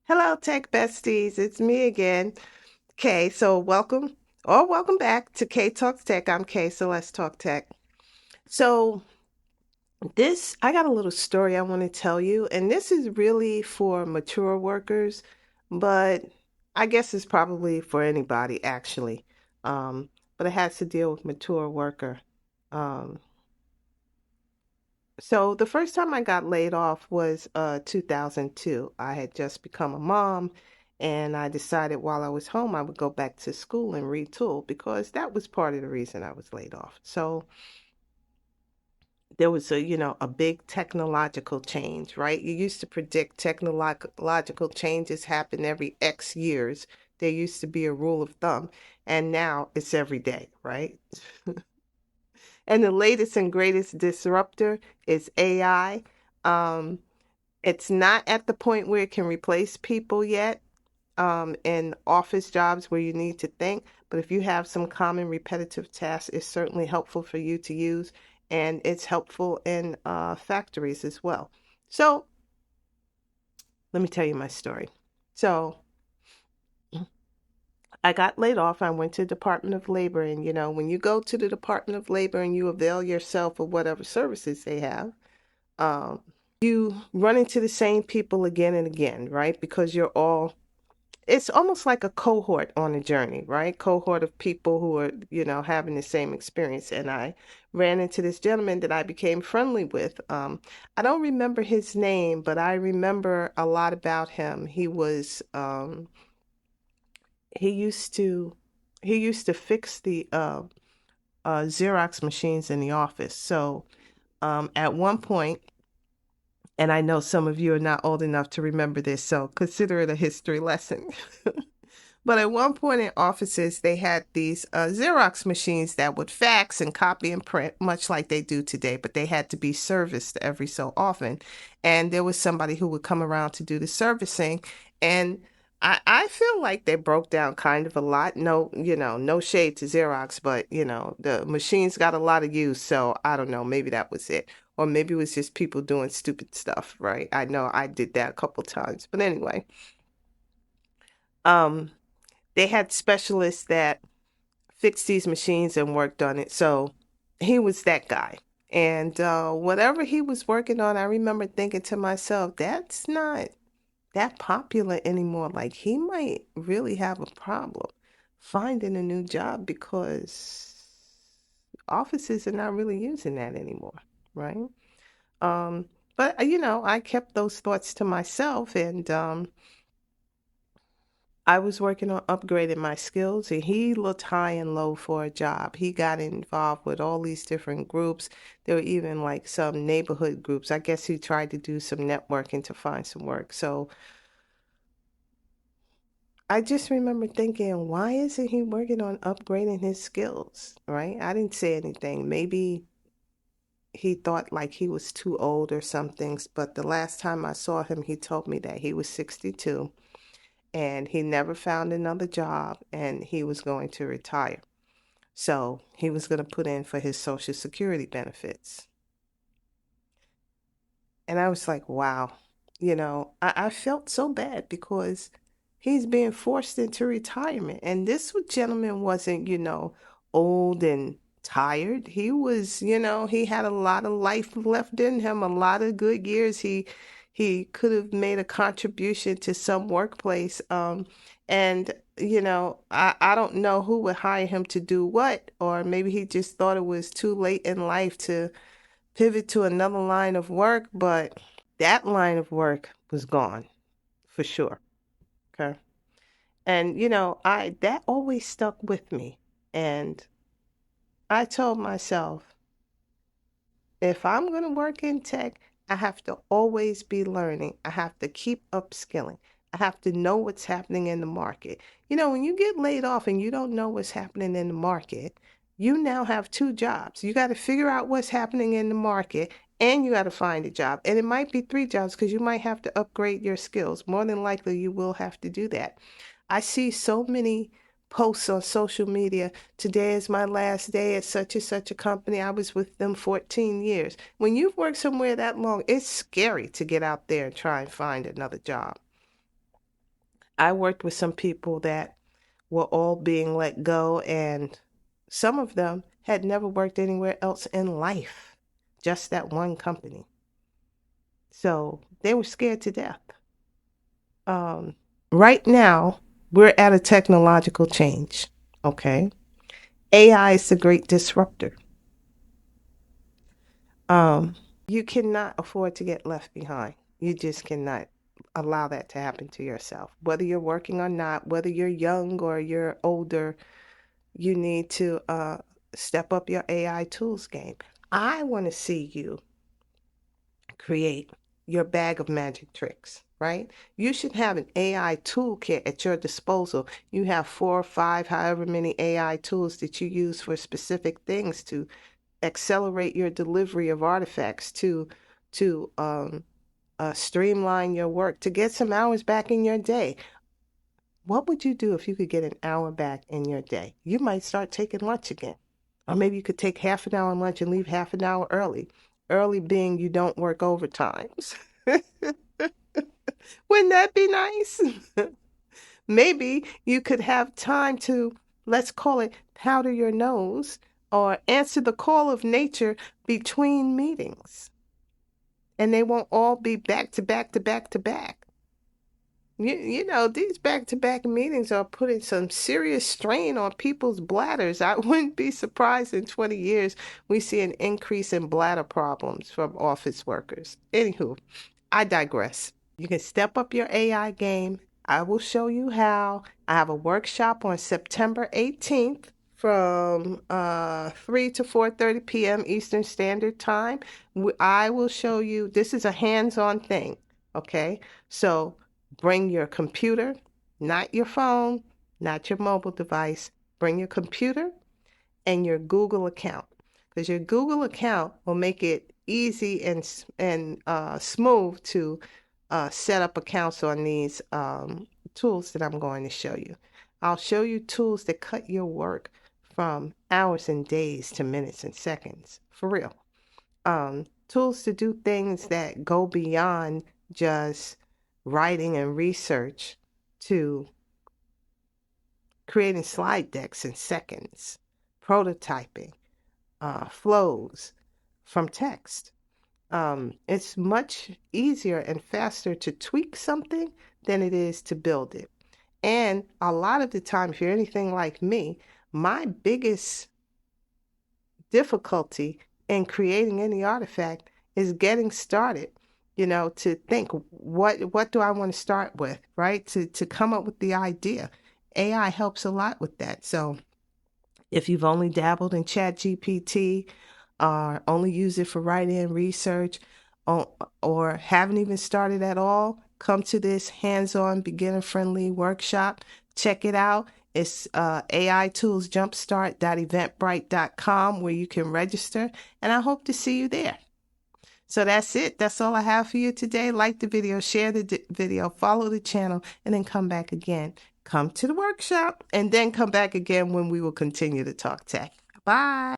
Hello, tech besties. It's me again, Kay. So welcome back to Kay Talks Tech. I'm Kay, so let's talk tech. So I got a little story I want to tell you, and this is really for mature workers, but I guess it's probably for anybody actually. But it has to deal with mature worker. Um, So the first time I got laid off was 2002. I had just become a mom, and I decided while I was home I would go back to school and retool because that was part of the reason I was laid off. So there was a big technological change, right? You used to predict technological changes happen every X years. There used to be a rule of thumb, and now it's every day, right? And the latest and greatest disruptor is AI. Um, It's not at the point where it can replace people yet, in office jobs where you need to think. But if you have some common repetitive tasks, it's certainly helpful for you to use, and it's helpful in factories as well. So let me tell you my story. So I got laid off. I went to Department of Labor, and when you go to the Department of Labor and you avail yourself of whatever services they have, um, you run into the same people again and again, right? Because it's almost like a cohort on a journey, right? Cohort of people who are, having the same experience. And I ran into this gentleman that I became friendly with. I don't remember his name, but I remember a lot about him. He used to, he used to fix the Xerox machines in the office. So at one point, and I know some of you are not old enough to remember this, so consider it a history lesson. But at one point in offices, they had these Xerox machines that would fax and copy and print, much like they do today, but they had to be serviced every so often. And there was somebody who would come around to do the servicing. And I feel like they broke down kind of a lot. No, no shade to Xerox, but, the machines got a lot of use. So I don't know, maybe that was it. Or maybe it was just people doing stupid stuff, right? I know I did that a couple times. But anyway, um, they had specialists that fixed these machines and worked on it. So he was that guy. And whatever he was working on, I remember thinking to myself, that's not that popular anymore. Like he might really have a problem finding a new job because offices are not really using that anymore, right? Um, but I kept those thoughts to myself, and I was working on upgrading my skills, and he looked high and low for a job. He got involved with all these different groups. There were even like some neighborhood groups. I guess he tried to do some networking to find some work. So I just remember thinking, why isn't he working on upgrading his skills? Right? I didn't say anything. Maybe he thought like he was too old or something. But the last time I saw him, he told me that he was 62 and he never found another job and he was going to retire. So he was going to put in for his Social Security benefits. And I was like, wow, I felt so bad because he's being forced into retirement. And this gentleman wasn't, old and tired. He was, he had a lot of life left in him, a lot of good years. He could have made a contribution to some workplace. And I don't know who would hire him to do what, or maybe he just thought it was too late in life to pivot to another line of work, but that line of work was gone for sure. Okay. And I that always stuck with me. And I told myself, if I'm going to work in tech, I have to always be learning. I have to keep upskilling. I have to know what's happening in the market. When you get laid off and you don't know what's happening in the market, you now have two jobs. You got to figure out what's happening in the market and you got to find a job. And it might be three jobs because you might have to upgrade your skills. More than likely, you will have to do that. I see so many posts on social media. Today is my last day at such and such a company. I was with them 14 years. When you've worked somewhere that long, it's scary to get out there and try and find another job. I worked with some people that were all being let go, and some of them had never worked anywhere else in life, just that one company. So they were scared to death. Um, right now, we're at a technological change. Okay. AI is a great disruptor. Um, you cannot afford to get left behind. You just cannot allow that to happen to yourself. Whether you're working or not, whether you're young or you're older, you need to step up your AI tools game. I want to see you create your bag of magic tricks, right? You should have an AI toolkit at your disposal. You have 4 or 5, however many AI tools that you use for specific things to accelerate your delivery of artifacts, to streamline your work, to get some hours back in your day. What would you do if you could get an hour back in your day? You might start taking lunch again. Or maybe you could take half an hour lunch and leave half an hour early. Early being you don't work overtimes. Wouldn't that be nice? Maybe you could have time to, let's call it, powder your nose or answer the call of nature between meetings. And they won't all be back to back to back to back. These back to back meetings are putting some serious strain on people's bladders. I wouldn't be surprised in 20 years we see an increase in bladder problems from office workers. Anywho, I digress. You can step up your AI game. I will show you how. I have a workshop on September 18th from 3 to 4:30 p.m. Eastern Standard Time. I will show you, this is a hands-on thing, okay? So bring your computer, not your phone, not your mobile device. Bring your computer and your Google account, because your Google account will make it easy and smooth to set up accounts on these tools that I'm going to show you. I'll show you tools that cut your work from hours and days to minutes and seconds, for real. Tools to do things that go beyond just writing and research to creating slide decks in seconds, prototyping, flows from text. It's much easier and faster to tweak something than it is to build it. And a lot of the time, if you're anything like me, my biggest difficulty in creating any artifact is getting started. To think what do I want to start with, right? To come up with the idea. AI helps a lot with that. So if you've only dabbled in ChatGPT or only use it for writing and research, or haven't even started at all, come to this hands-on beginner-friendly workshop. Check it out. It's aitoolsjumpstart.eventbrite.com, where you can register, and I hope to see you there. So that's it. That's all I have for you today. Like the video, share the video, follow the channel, and then come back again. Come to the workshop, and then come back again when we will continue to talk tech. Bye.